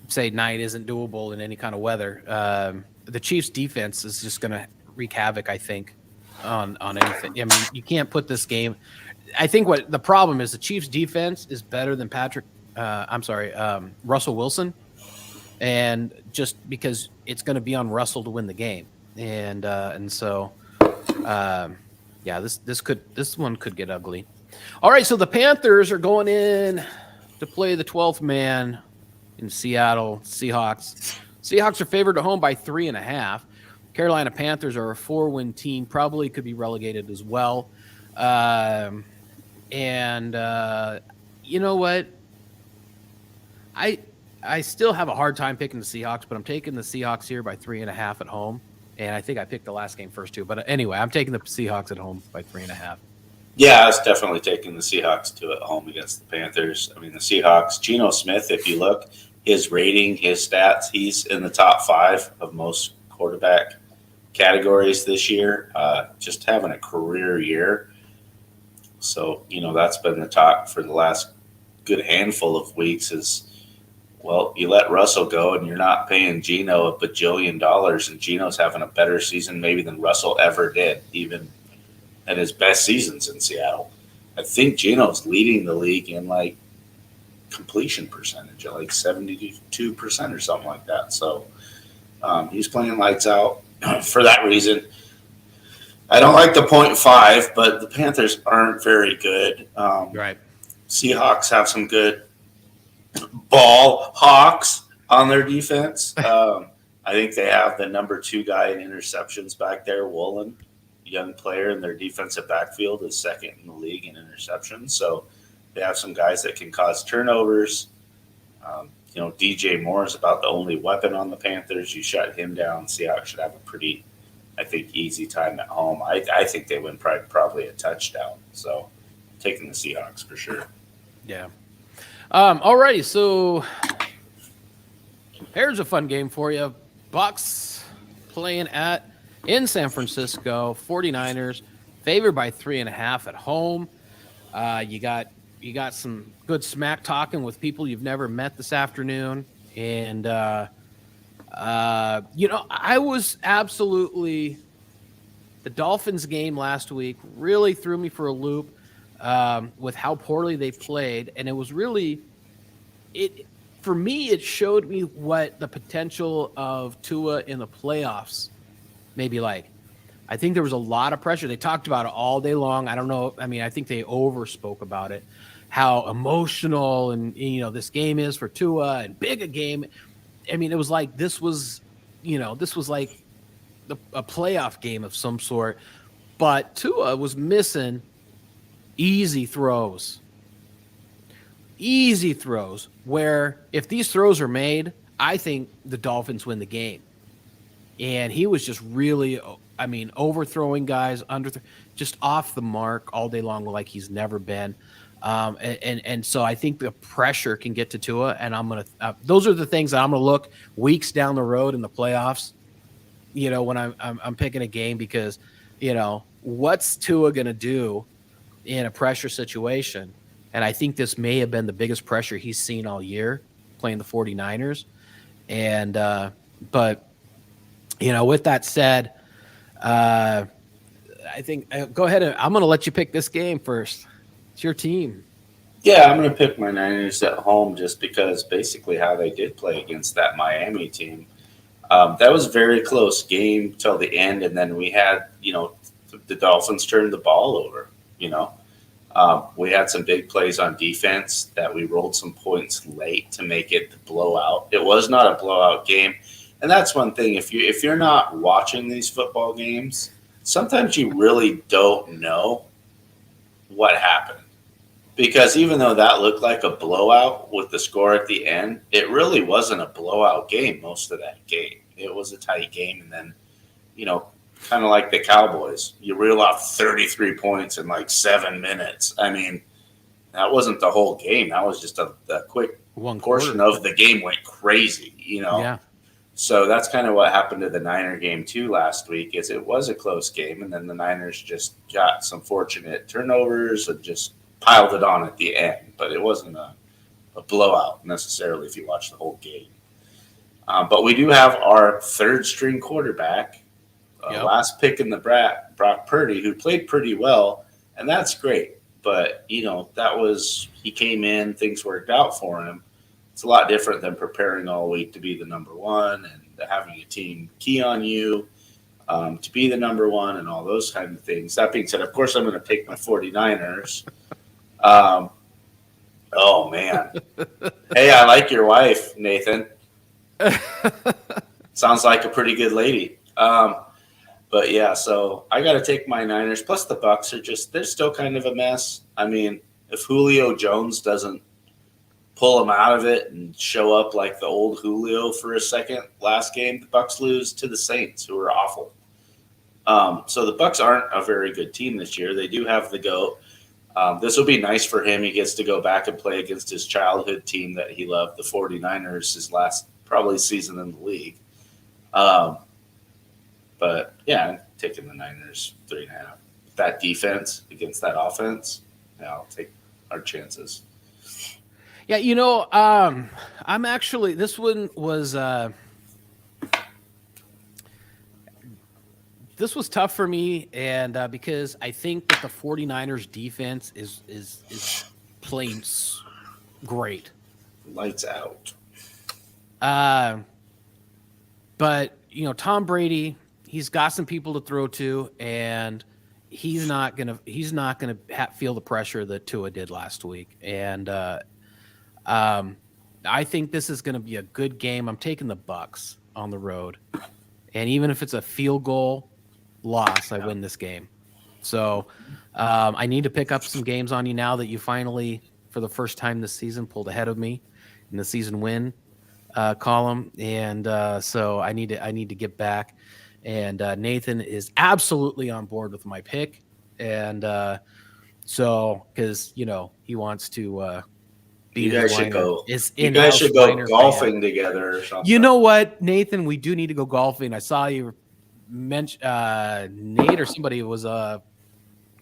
say night isn't doable in any kind of weather, the Chiefs defense is just going to wreak havoc, I think, on anything. I mean, you can't put this game. I think what the problem is, the Chiefs defense is better than Russell Wilson. And just because it's going to be on Russell to win the game. And so, this one could get ugly. All right. So the Panthers are going in to play the 12th man in Seattle Seahawks. Seahawks are favored at home by 3.5. Carolina Panthers are a 4-win team, probably could be relegated as well. You know what? I still have a hard time picking the Seahawks, but I'm taking the Seahawks here by 3.5 at home. And I think I picked the last game first too. But anyway, I'm taking the Seahawks at home by 3.5. Yeah, I was definitely taking the Seahawks too at home against the Panthers. I mean, the Seahawks, Geno Smith, if you look, his rating, his stats, he's in the top 5 of most quarterback categories this year. Just having a career year. So, that's been the talk for the last good handful of weeks is, well, you let Russell go and you're not paying Geno a bajillion dollars, and Geno's having a better season maybe than Russell ever did, even at his best seasons in Seattle. I think Geno's leading the league in completion percentage at 72% or something like that. So he's playing lights out for that reason. I don't like the 0.5, but the Panthers aren't very good. Right. Seahawks have some good ball hawks on their defense. I think they have the number 2 guy in interceptions back there, Woolen. young player in their defensive backfield is second in the league in interceptions. So they have some guys that can cause turnovers. DJ Moore is about the only weapon on the Panthers. You shut him down. Seahawks should have a pretty, I think, easy time at home. I think they win probably a touchdown. So taking the Seahawks for sure. Yeah. Alrighty, so here's a fun game for you. Bucks playing in San Francisco. 49ers favored by 3.5 at home. You got some good smack talking with people you've never met this afternoon, and I was absolutely, the Dolphins game last week really threw me for a loop with how poorly they played, and it was really for me, it showed me what the potential of Tua in the playoffs may be like. I think there was a lot of pressure. They talked about it all day long. I don't know. I mean, I think they overspoke about it, how emotional and this game is for Tua and big a game. I mean, it was like this was like a playoff game of some sort. But Tua was missing easy throws. Easy throws where if these throws are made, I think the Dolphins win the game. And he was just really, overthrowing guys, just off the mark all day long like he's never been. And so I think the pressure can get to Tua, and I'm going to those are the things that I'm going to look weeks down the road in the playoffs, when I'm picking a game because, what's Tua going to do in a pressure situation? And I think this may have been the biggest pressure he's seen all year playing the 49ers. And, but, with that said, I think go ahead. I'm going to let you pick this game first. It's your team. Yeah, I'm going to pick my Niners at home just because basically how they did play against that Miami team. That was a very close game till the end. And then we had, the Dolphins turned the ball over, We had some big plays on defense that we rolled some points late to make it the blowout. It was not a blowout game. And that's one thing. If you're not watching these football games, sometimes you really don't know what happened. Because even though that looked like a blowout with the score at the end, it really wasn't a blowout game most of that game. It was a tight game. And then, kind of like the Cowboys, you reel off 33 points in like 7 minutes. I mean, that wasn't the whole game. That was just a quick portion of the game went crazy, Yeah. So that's kind of what happened to the Niner game too last week. Is it was a close game, and then the Niners just got some fortunate turnovers and just piled it on at the end. But it wasn't a blowout necessarily if you watch the whole game. But we do have our third string quarterback, last pick in the Brock Purdy, who played pretty well, and that's great. But he came in, things worked out for him. It's a lot different than preparing all week to be the number one and having a team key on you to be the number one and all those kind of things. That being said, of course, I'm going to pick my 49ers. Oh, man. Hey, I like your wife, Nathan. Sounds like a pretty good lady. But, yeah, so I got to take my Niners. Plus the Bucks they're still kind of a mess. I mean, if Julio Jones doesn't pull them out of it and show up like the old Julio for a second last game, the Bucks lose to the Saints, who are awful. So the Bucks aren't a very good team this year. They do have the GOAT. This will be nice for him. He gets to go back and play against his childhood team that he loved, the 49ers, his last probably season in the league. But, yeah, I'm taking the Niners 3.5. That defense against that offense, I'll take our chances. Yeah, I'm actually – this one was this was tough for me, and because I think that the 49ers defense is playing great. Lights out. But, Tom Brady, he's got some people to throw to, and he's not gonna feel the pressure that Tua did last week. And I think this is going to be a good game. I'm taking the Bucks on the road, and even if it's a field goal, loss, I win this game. So I need to pick up some games on you now that you finally, for the first time this season, pulled ahead of me in the season win column, and so I need to get back. And Nathan is absolutely on board with my pick, and so because he wants to be You guys should go. is You in guys house should go Weiner golfing fan. together or something. You know what, Nathan? We do need to go golfing. I saw you mention Nate or somebody was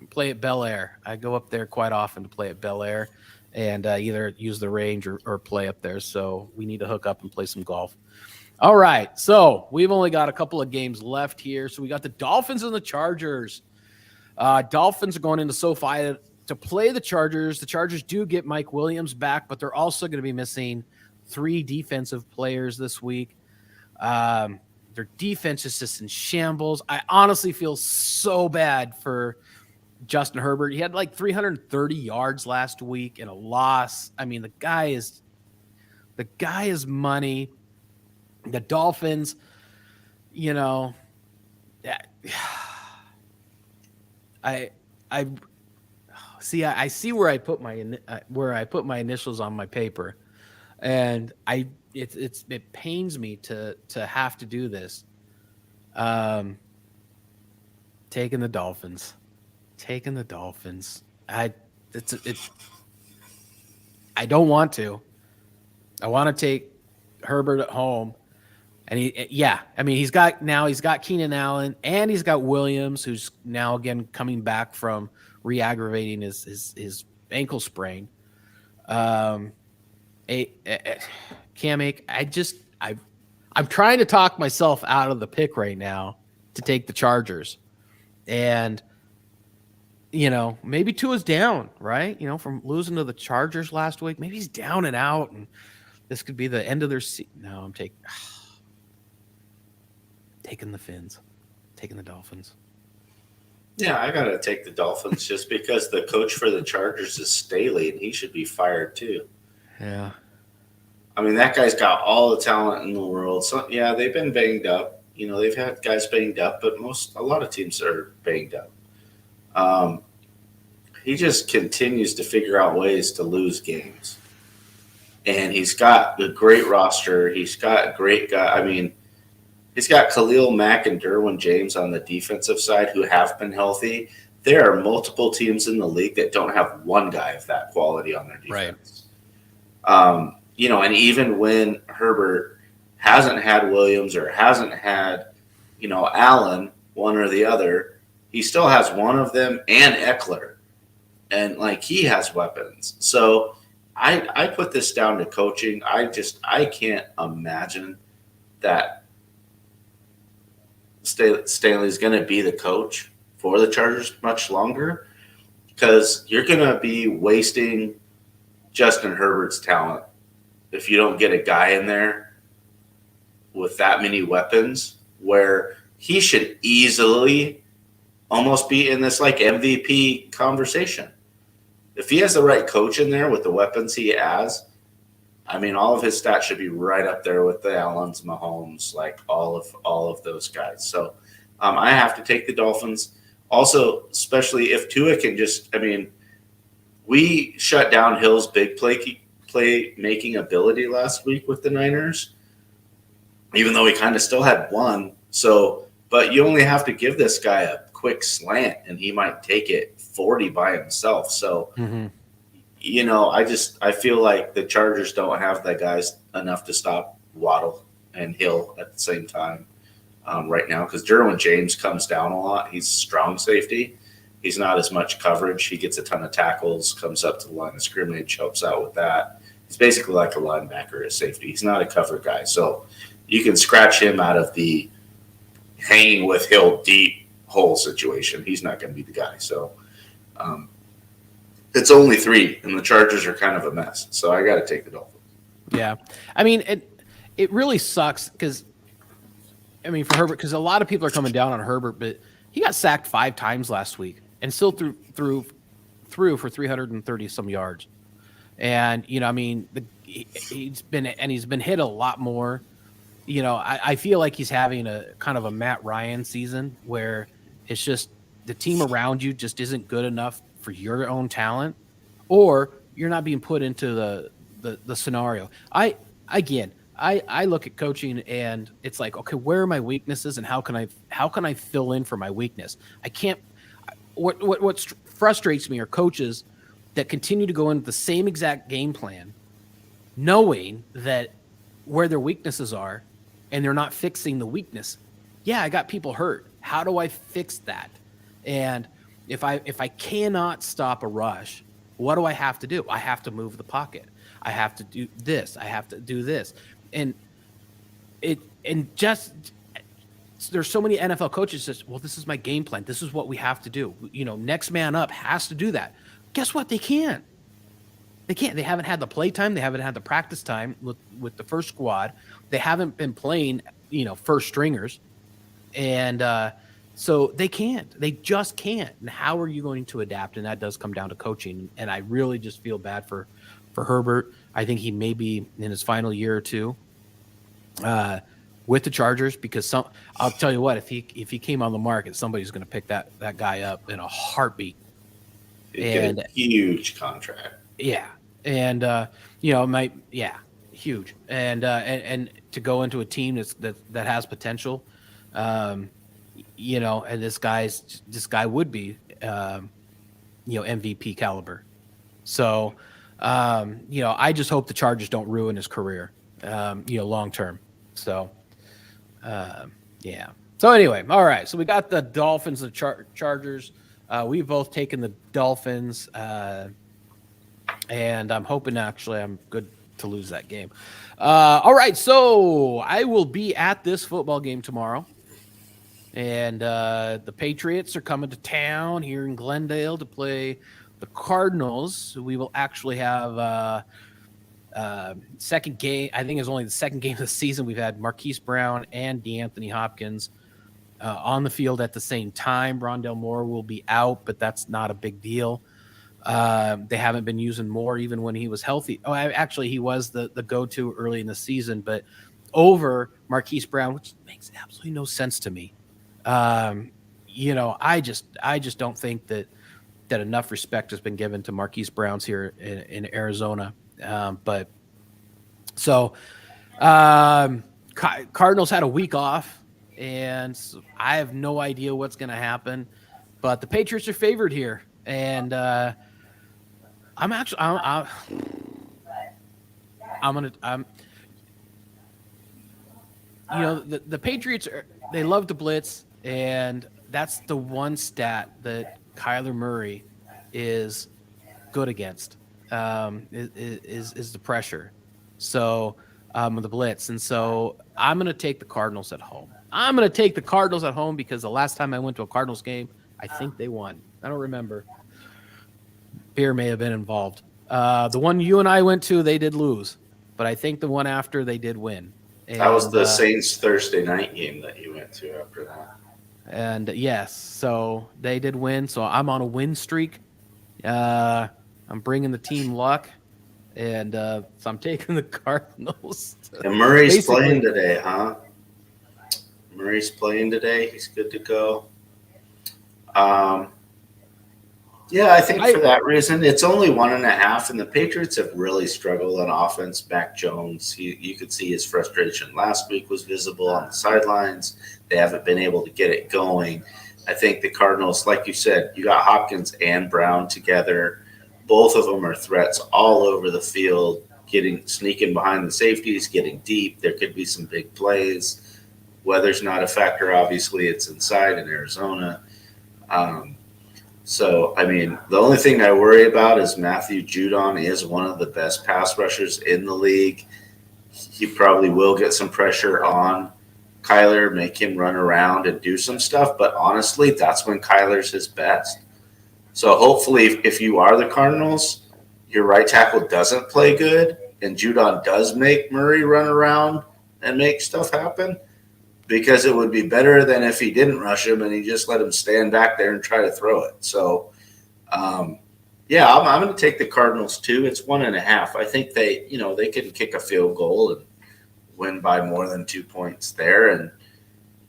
play at Bel Air. I go up there quite often to play at Bel Air and either use the range or play up there. So we need to hook up and play some golf. All right. So we've only got a couple of games left here. So we got the Dolphins and the Chargers. Dolphins are going into SoFi to play the Chargers. The Chargers do get Mike Williams back, but they're also going to be missing 3 defensive players this week. Their defense is just in shambles. I honestly feel so bad for Justin Herbert. He had like 330 yards last week and a loss. I mean, the guy is money. The Dolphins, I see where I put my initials on my paper, and it pains me to have to do this. Taking the Dolphins. I don't want to. I want to take Herbert at home. And he's got Keenan Allen and he's got Williams, who's now again coming back from re-aggravating his ankle sprain. Cam Ake, I'm trying to talk myself out of the pick right now to take the Chargers. And maybe Tua's down, right? From losing to the Chargers last week. Maybe he's down and out, and this could be the end of their season. No, I'm taking the Fins, taking the Dolphins. Yeah, I got to take the Dolphins just because the coach for the Chargers is Staley, and he should be fired too. Yeah. I mean, that guy's got all the talent in the world. So, yeah, they've been banged up. They've had guys banged up, but a lot of teams are banged up. He just continues to figure out ways to lose games. And he's got a great roster. He's got a great guy. I mean, he's got Khalil Mack and Derwin James on the defensive side who have been healthy. There are multiple teams in the league that don't have one guy of that quality on their defense. Right. And even when Herbert hasn't had Williams or hasn't had, Allen, one or the other, he still has one of them and Eckler. And, he has weapons. So I put this down to coaching. I can't imagine that Stanley's going to be the coach for the Chargers much longer, because you're going to be wasting Justin Herbert's talent if you don't get a guy in there with that many weapons, where he should easily almost be in this MVP conversation. If he has the right coach in there with the weapons he has, I mean, all of his stats should be right up there with the Allens, Mahomes, all of those guys. So I have to take the Dolphins. Also, especially if Tua can we shut down Hill's big play making ability last week with the Niners, even though he kind of still had one. So, but you only have to give this guy a quick slant and he might take it 40 by himself. So, I feel like the Chargers don't have the guys enough to stop Waddle and Hill at the same time right now, because Derwin James comes down a lot. He's strong safety. He's not as much coverage. He gets a ton of tackles, comes up to the line of scrimmage, helps out with that. He's basically like a linebacker at safety. He's not a cover guy. So you can scratch him out of the hanging with Hill deep hole situation. He's not going to be the guy. So it's only 3, and the Chargers are kind of a mess. So I got to take the Dolphins. Yeah. I mean, it really sucks because, for Herbert, because a lot of people are coming down on Herbert, but he got sacked 5 times last week and still threw for 330 some yards. And, he's been hit a lot more. I feel like he's having a kind of a Matt Ryan season where It's just the team around you just isn't good enough for your own talent, or you're not being put into the scenario. I look at coaching and it's like, okay, where are my weaknesses and how can I fill in for my weakness? I can't. What frustrates me are coaches that continue to go into the same exact game plan, knowing that where their weaknesses are, and they're not fixing the weakness. Yeah, I got people hurt. How do I fix that? And if I cannot stop a rush, what do I have to do? I have to move the pocket. I have to do this. I have to do this. And just there's so many NFL coaches that, well, this is my game plan. This is what we have to do. Next man up has to do that. Guess what? They can't. They can't. They haven't had the play time. They haven't had the practice time with the first squad. They haven't been playing, first stringers. And so they can't. They just can't. And how are you going to adapt? And that does come down to coaching. And I really just feel bad for Herbert. I think he may be in his final year or two with the Chargers, because I'll tell you what, if he came on the market, somebody's going to pick that guy up in a heartbeat. Get a huge contract. Yeah. And, huge. And to go into a team that has potential, and this guy would be, MVP caliber. So, I just hope the Chargers don't ruin his career, long term. So, yeah. So anyway, all right. So we got the Dolphins and Chargers. We've both taken the Dolphins, and I'm hoping I'm good to lose that game. All right, so I will be at this football game tomorrow, and the Patriots are coming to town here in Glendale to play the Cardinals. We will actually have second game. I think it's only the second game of the season. We've had Marquise Brown and DeAnthony Hopkins on the field at the same time. Rondell Moore will be out, but that's not a big deal. They haven't been using Moore even when he was healthy. Actually, he was the go-to early in the season, but over Marquise Brown, which makes absolutely no sense to me. I just don't think that enough respect has been given to Marquise Browns here in Arizona. Cardinals had a week off, and so I have no idea what's going to happen, but the Patriots are favored here. And the Patriots they love to blitz, and that's the one stat that Kyler Murray is good against, is the pressure. So the blitz. And so I'm going to take the Cardinals at home. Because the last time I went to a Cardinals game, I think they won. I don't remember. Beer may have been involved. The one you and I went to, they did lose, but I think the one after they did win. And, that was the Saints Thursday night game that you went to after that. And yes, so they did win. So I'm on a win streak. I'm bringing the team luck, and so I'm taking the Cardinals. And Murray's playing today, huh? Murray's playing today. He's good to go. Yeah, I think for that reason, it's only 1.5, and the Patriots have really struggled on offense. Mac Jones, you could see his frustration last week was visible on the sidelines. They haven't been able to get it going. I think the Cardinals, like you said, you got Hopkins and Brown together. Both of them are threats all over the field, sneaking behind the safeties, getting deep. There could be some big plays. Weather's not a factor, obviously. It's inside in Arizona. So, the only thing I worry about is Matthew Judon is one of the best pass rushers in the league. He probably will get some pressure on Kyler, make him run around and do some stuff. But honestly, that's when Kyler's his best. So hopefully, if you are the Cardinals, your right tackle doesn't play good and Judon does make Murray run around and make stuff happen. Because it would be better than if he didn't rush him and he just let him stand back there and try to throw it. So, I'm going to take the Cardinals too. It's 1.5. I think they can kick a field goal and win by more than 2 points there. And,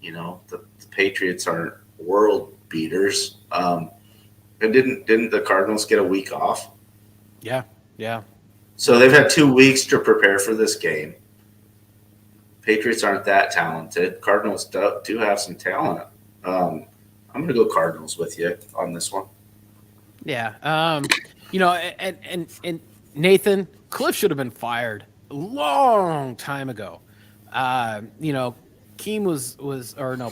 the Patriots aren't world beaters. And didn't the Cardinals get a week off? Yeah. So they've had 2 weeks to prepare for this game. Patriots aren't that talented. Cardinals do have some talent. I'm going to go Cardinals with you on this one. Yeah. And Nathan, Cliff should have been fired a long time ago.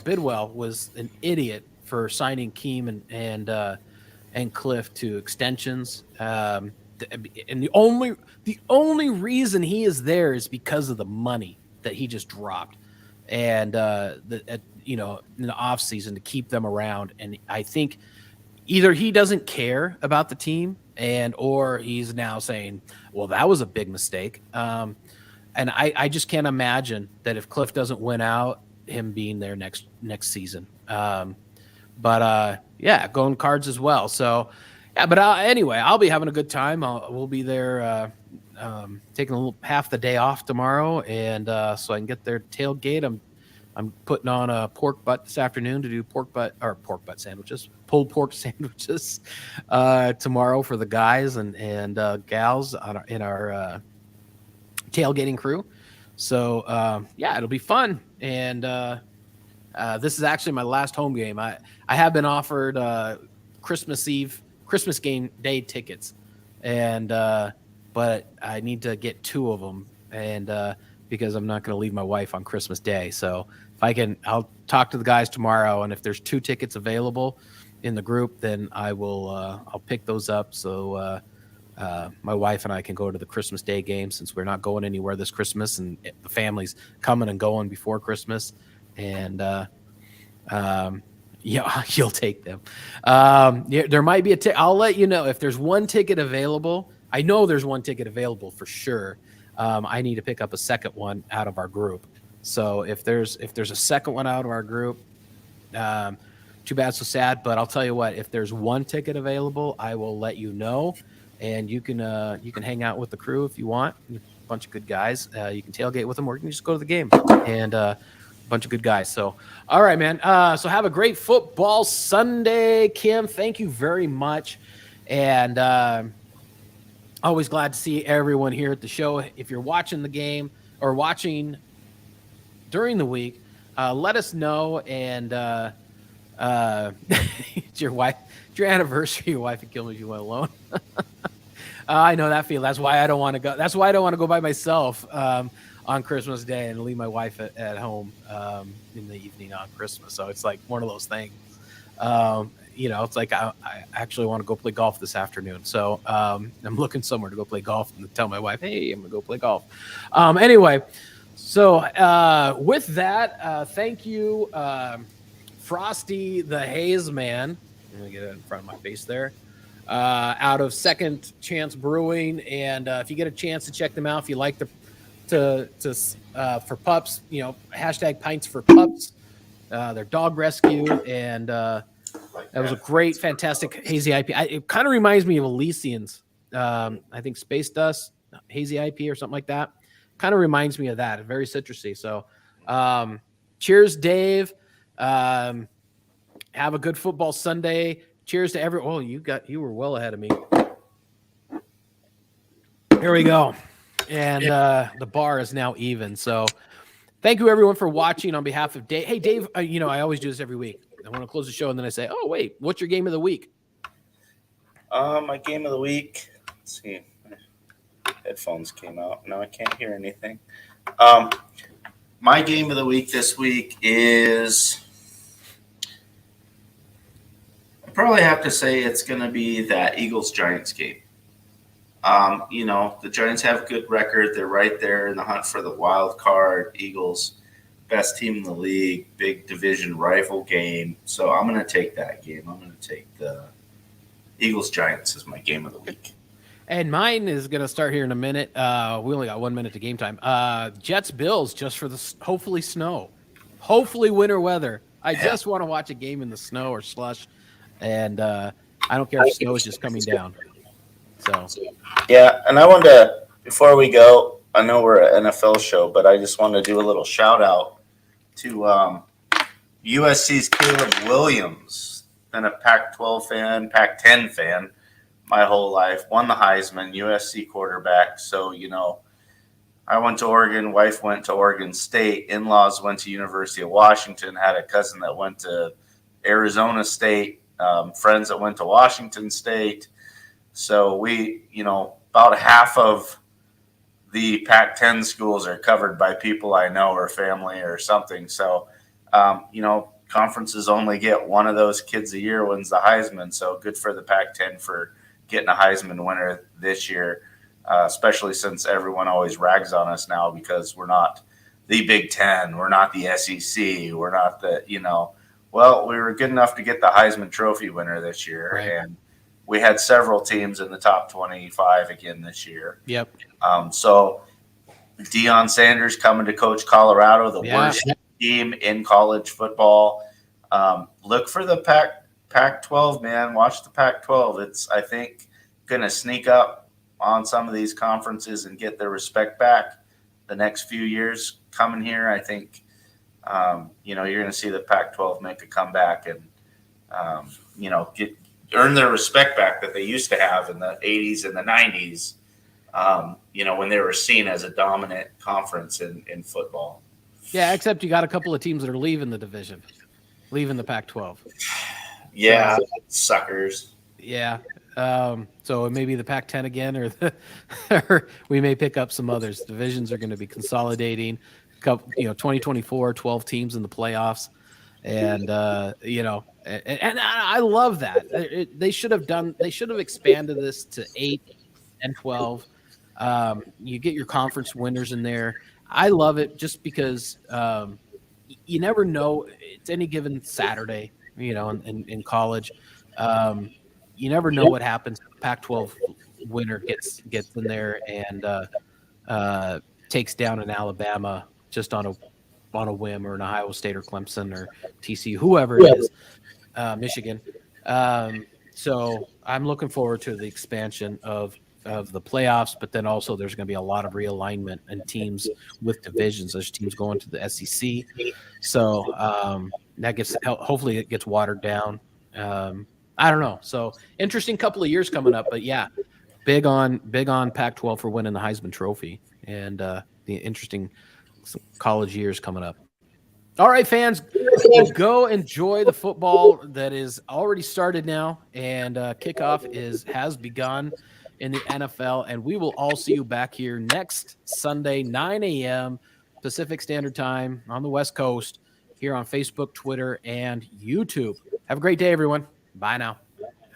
Bidwell was an idiot for signing Keem and Cliff to extensions. And the only reason he is there is because of the money that he just dropped, and in the off season to keep them around. And I think either he doesn't care about the team, or he's now saying, well, that was a big mistake. And I just can't imagine that if Cliff doesn't win out, him being there next season. Going Cards as well. So, yeah, but anyway, I'll be having a good time. We'll be there taking a little half the day off tomorrow, and so I can get there tailgate. I'm putting on a pork butt this afternoon to do pulled pork sandwiches tomorrow for the guys and gals in our tailgating crew. So it'll be fun. And this is actually my last home game. I have been offered Christmas game day tickets, and but I need to get 2 of them, and because I'm not going to leave my wife on Christmas Day. So if I can, I'll talk to the guys tomorrow, and if there's 2 tickets available in the group, then I will I'll pick those up. So my wife and I can go to the Christmas Day game, since we're not going anywhere this Christmas, and the family's coming and going before Christmas. And you'll take them. There might be I'll let you know if there's 1 ticket available. I know there's 1 ticket available for sure. I need to pick up a second one out of our group. So if there's a second one out of our group, too bad, so sad. But I'll tell you what, if there's 1 ticket available, I will let you know, and you can hang out with the crew if you want. A bunch of good guys. You can tailgate with them, or you can just go to the game, and a bunch of good guys. So, all right, man. So have a great football Sunday, Kim. Thank you very much, and always glad to see everyone here at the show. If you're watching the game or watching during the week, let us know. And it's your anniversary. Your wife would kill me if you went alone. I know that feeling. That's why I don't want to go. That's why I don't want to go by myself on Christmas Day and leave my wife at home in the evening on Christmas. So it's like one of those things. It's like I actually want to go play golf this afternoon. So I'm looking somewhere to go play golf and tell my wife, hey, I'm going to go play golf. Anyway, so with that, thank you, Frosty the Haze Man. Let me get it in front of my face there. Out of Second Chance Brewing. And if you get a chance to check them out, if you like for pups, hashtag Pints for Pups, their dog rescue, and that was a great, fantastic hazy IPA. It kind of reminds me of Elysian's. I think Space Dust hazy IPA or something like that. Kind of reminds me of that. Very citrusy. So, cheers, Dave. Have a good football Sunday. Cheers to everyone. Oh, you were well ahead of me. Here we go. And the bar is now even. So thank you, everyone, for watching on behalf of Dave. Hey, Dave, I always do this every week. I want to close the show, and then I say, oh, wait, what's your game of the week? My game of the week, let's see. My headphones came out. Now I can't hear anything. My game of the week this week is, I probably have to say it's going to be that Eagles-Giants game. The Giants have a good record. They're right there in the hunt for the wild card. Eagles, best team in the league, big division rival game. So I'm going to take that game. I'm going to take the Eagles-Giants as my game of the week. And mine is going to start here in a minute. We only got 1 minute to game time. Jets-Bills, just for the hopefully snow. Hopefully winter weather. I just want to watch a game in the snow or slush. And I don't care if snow is just coming down. So yeah, and I wanted to, before we go, I know we're an NFL show, but I just want to do a little shout out to USC's Caleb Williams. been a Pac-12 fan, Pac-10 fan my whole life. Won the Heisman, USC quarterback. So, I went to Oregon. Wife went to Oregon State. In-laws went to University of Washington. Had a cousin that went to Arizona State. Friends that went to Washington State. So we, about half of the Pac-10 schools are covered by people I know or family or something. So, conferences only get one of those kids a year wins the Heisman. So good for the Pac-10 for getting a Heisman winner this year, especially since everyone always rags on us now because we're not the Big Ten, we're not the SEC, we're not the, well, we were good enough to get the Heisman Trophy winner this year, Right. and we had several teams in the top 25 again this year. Yep. So Deion Sanders coming to coach Colorado, the worst team in college football. Look for the Pac-12, man. Watch the Pac-12. It's, I think, going to sneak up on some of these conferences and get their respect back the next few years coming here. I think, you're going to see the Pac-12 make a comeback and, earn their respect back that they used to have in the 80s and the 90s, when they were seen as a dominant conference in football. Yeah, except you got a couple of teams that are leaving the division, leaving the Pac-12. Yeah, suckers. Yeah. So it may be the Pac-10 again, or we may pick up some others. Divisions are going to be consolidating. 2024, 12 teams in the playoffs. And, and I love that. They should have expanded this to 8 and 12. You get your conference winners in there. I love it just because you never know. It's any given Saturday, in college. You never know what happens. The Pac-12 winner gets in there and takes down an Alabama just on a whim, or an Ohio State or Clemson or TCU, whoever it is, Michigan. So I'm looking forward to the expansion of the playoffs, but then also there's going to be a lot of realignment and teams with divisions. There's teams going to the SEC. So hopefully it gets watered down. I don't know. So interesting couple of years coming up, but yeah, big on Pac-12 for winning the Heisman Trophy and the interesting college years coming up. All right, fans, go enjoy the football that is already started now, and kickoff has begun in the NFL, and we will all see you back here next Sunday, 9 a.m. Pacific Standard Time on the West Coast, here on Facebook, Twitter, and YouTube. Have a great day, everyone. Bye now.